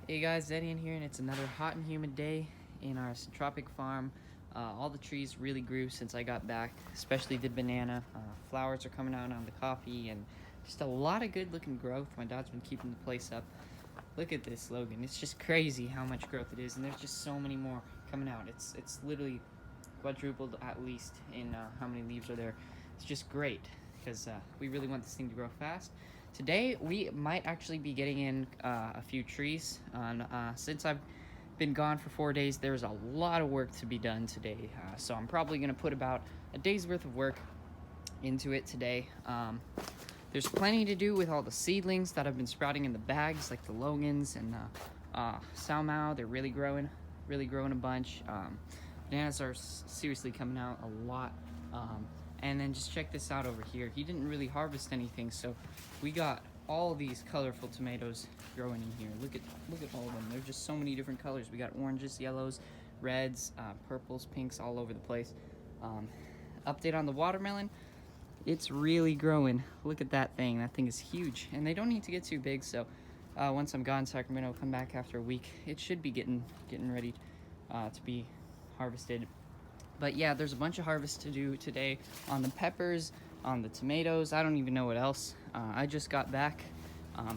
Hey guys, Eddie in here, and it's another hot and humid day in our tropic farm. All the trees really grew since I got back, especially the banana. Flowers are coming out on the coffee, and just a lot of good looking growth. My dad's been keeping the place up. Look at this, Logan. It's just crazy how much growth it is, and there's just so many more coming out. It's literally quadrupled at least in how many leaves are there. It's just great because we really want this thing to grow fast. Today we might actually be getting in a few trees. Since I've been gone for 4 days, there's a lot of work to be done today, so I'm probably going to put about a day's worth of work into it today. There's plenty to do with all the seedlings that have been sprouting in the bags, like the Logans and Sao Mao. They're really growing a bunch. Bananas are seriously coming out a lot. And then just check this out over here. He didn't really harvest anything, so we got all these colorful tomatoes growing in here. Look at all of them. There's just so many different colors. We got oranges, yellows, reds, purples, pinks all over the place. Update on the watermelon. It's really growing. Look at that thing. That thing is huge, and they don't need to get too big. So once I'm gone, Sacramento will come back after a week. It should be getting ready to be harvested. But yeah, there's a bunch of harvest to do today on the peppers, on the tomatoes. I don't even know what else. I just got back,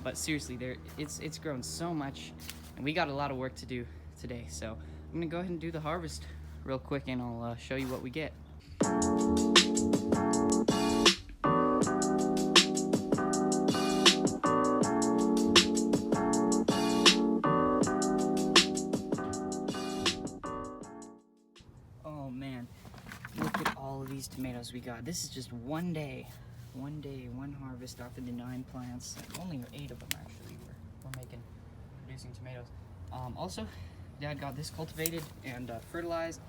but seriously, it's grown so much, and we got a lot of work to do today. So I'm gonna go ahead and do the harvest real quick, and I'll show you what we get. Oh man, look at all of these tomatoes we got. This is just one day, one harvest off of the 9 plants. Only 8 of them actually we're producing tomatoes. Also, Dad got this cultivated and fertilized,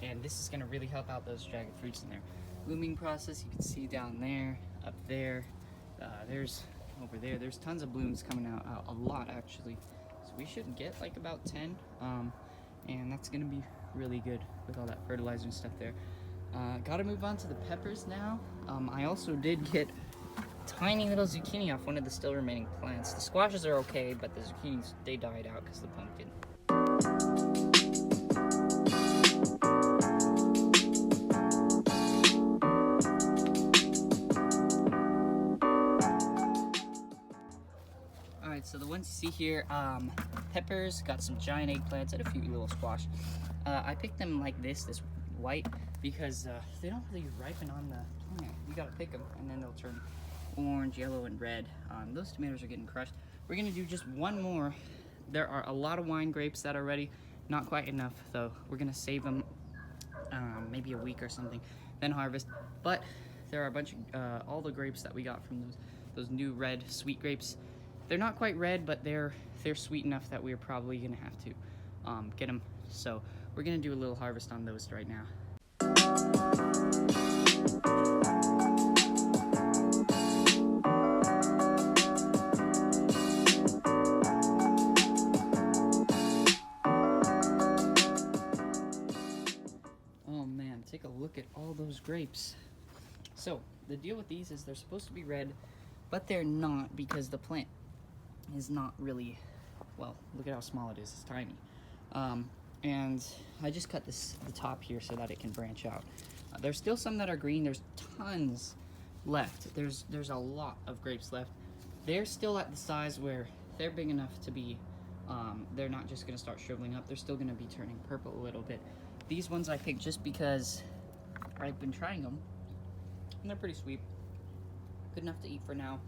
and this is gonna really help out those dragon fruits in there. Blooming process, you can see down there, up there, there's over there. There's tons of blooms coming out, a lot actually. So we should get like about 10, and that's gonna be really good with all that fertilizer and stuff there. Gotta move on to the peppers now. I also did get tiny little zucchini off one of the still remaining plants. The squashes are okay, but the zucchinis, they died out because of the pumpkin. Alright, so the ones you see here, peppers, got some giant eggplants and a few little squash. I picked them like this white, because they don't really ripen on the plant. You gotta pick them, and then they'll turn orange, yellow, and red. Those tomatoes are getting crushed. We're gonna do just one more. There are a lot of wine grapes that are ready. Not quite enough, though. We're gonna save them maybe a week or something, then harvest. But there are a bunch of all the grapes that we got from those new red sweet grapes. They're not quite red, but they're sweet enough that we're probably gonna have to get them. So we're gonna do a little harvest on those right now. Oh man, take a look at all those grapes. So the deal with these is they're supposed to be red, but they're not, because the plant is not really, well, look at how small it is. It's tiny. And I just cut the top here so that it can branch out. There's still some that are green. There's tons left. There's a lot of grapes left. They're still at the size where they're big enough to be, they're not just gonna start shriveling up. They're still gonna be turning purple a little bit. These ones I picked just because I've been trying them, and they're pretty sweet. Good enough to eat for now.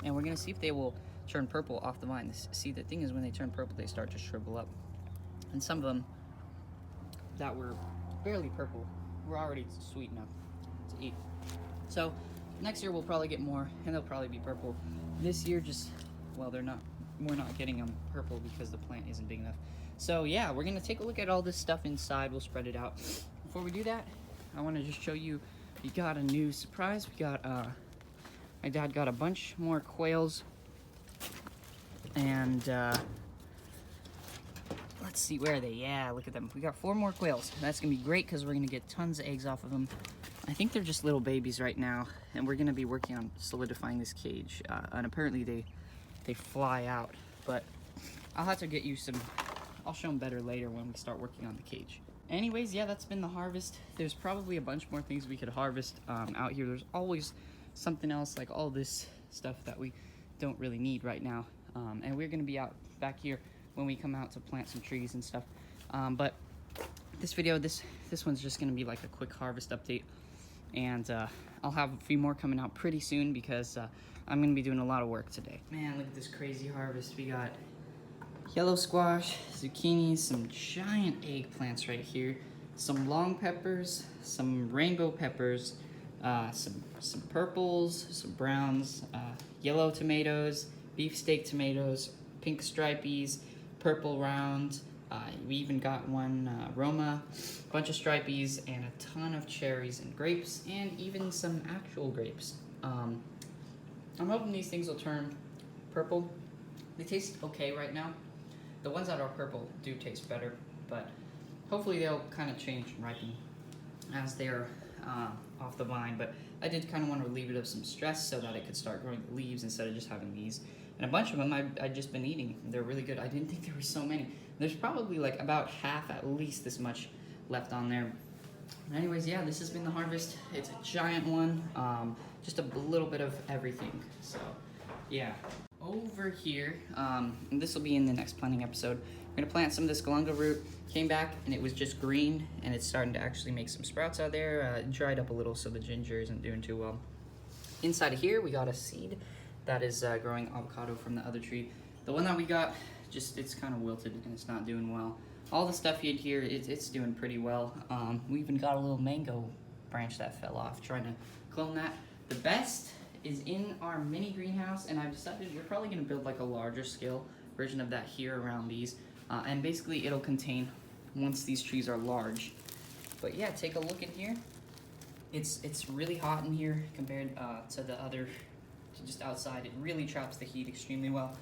And we're gonna see if they will turn purple off the vine. See, the thing is, when they turn purple, they start to shrivel up. And some of them that were barely purple were already sweet enough to eat. So next year we'll probably get more, and they'll probably be purple. This year, well, we're not getting them purple because the plant isn't big enough. So yeah, we're gonna take a look at all this stuff inside. We'll spread it out. Before we do that, I want to just show you, we got a new surprise. We got my dad got a bunch more quails, and let's see, where are they? Yeah, look at them. We got 4 more quails. That's gonna be great because we're gonna get tons of eggs off of them. I think they're just little babies right now, and we're gonna be working on solidifying this cage. And apparently they fly out, but I'll have to get you some, I'll show them better later when we start working on the cage. Anyways, yeah, that's been the harvest. There's probably a bunch more things we could harvest out here. There's always something else, like all this stuff that we don't really need right now. And we're gonna be out back here when we come out to plant some trees and stuff. But this video, this one's just gonna be like a quick harvest update. And I'll have a few more coming out pretty soon because I'm gonna be doing a lot of work today. Man, look at this crazy harvest. We got yellow squash, zucchinis, some giant eggplants right here, some long peppers, some rainbow peppers, some purples, some browns, yellow tomatoes, beefsteak tomatoes, pink stripies, purple round. We even got one Roma, a bunch of stripies, and a ton of cherries and grapes, and even some actual grapes. I'm hoping these things will turn purple. They taste okay right now. The ones that are purple do taste better, but hopefully they'll kind of change and ripen as they're off the vine. But I did kind of want to relieve it of some stress so that it could start growing the leaves instead of just having these. And a bunch of them I've just been eating. They're really good. I didn't think there were so many. There's probably like about half, at least this much left on there. Anyways, yeah, this has been the harvest. It's a giant one. Just a little bit of everything. So, yeah. Over here, and this will be in the next planting episode, we're gonna plant some of this galunga root. Came back and it was just green, and it's starting to actually make some sprouts out there. It dried up a little, so the ginger isn't doing too well. Inside of here, we got a seed that is growing avocado from the other tree. The one that we got, it's kind of wilted and it's not doing well. All the stuff in here, it's doing pretty well. We even got a little mango branch that fell off, trying to clone that. The best is in our mini greenhouse, and I've decided we're probably gonna build like a larger scale version of that here around these. And basically it'll contain, once these trees are large. But yeah, take a look in here. It's really hot in here compared to the other, just outside. It really traps the heat extremely well.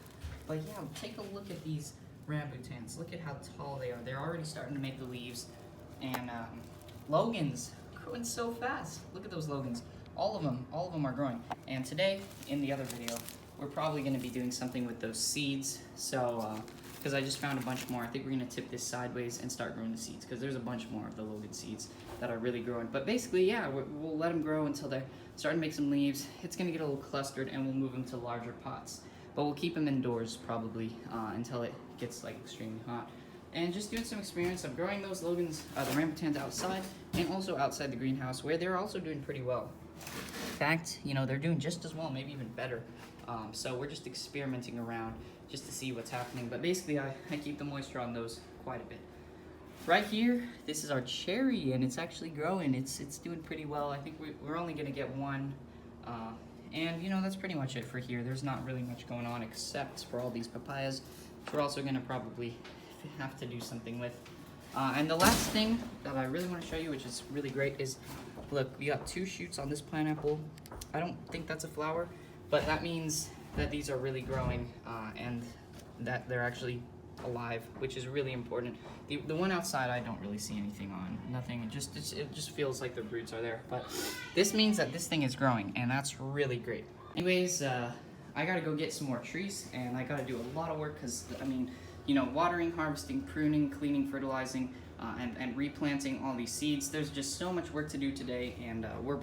But yeah, take a look at these rambutans. Look at how tall they are. They're already starting to make the leaves. And Logans, growing so fast. Look at those Logans. All of them are growing. And today, in the other video, we're probably gonna be doing something with those seeds. So, because I just found a bunch more. I think we're gonna tip this sideways and start growing the seeds, because there's a bunch more of the Logan seeds that are really growing. But basically, yeah, we'll let them grow until they're starting to make some leaves. It's gonna get a little clustered, and we'll move them to larger pots. But we'll keep them indoors probably until it gets like extremely hot. And just doing some experience of growing those Logans, the rambutans outside, and also outside the greenhouse, where they're also doing pretty well. In fact, you know, they're doing just as well, maybe even better. So we're just experimenting around just to see what's happening. But basically, I keep the moisture on those quite a bit. Right here, this is our cherry, and it's actually growing. It's doing pretty well. I think we're only gonna get one. And you know, that's pretty much it for here. There's not really much going on except for all these papayas, which we're also gonna probably have to do something with. And the last thing that I really want to show you, which is really great, is look, we got 2 shoots on this pineapple. I don't think that's a flower, but that means that these are really growing and that they're actually alive, which is really important. The one outside, I don't really see anything on, nothing. It just feels like the roots are there, but this means that this thing is growing, and that's really great. Anyways, I gotta go get some more trees, and I gotta do a lot of work because, I mean, you know, watering, harvesting, pruning, cleaning, fertilizing, and replanting all these seeds. There's just so much work to do today, and we're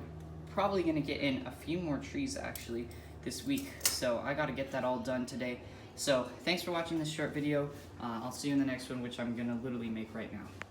probably gonna get in a few more trees actually this week. So I gotta get that all done today. So thanks for watching this short video. I'll see you in the next one, which I'm gonna literally make right now.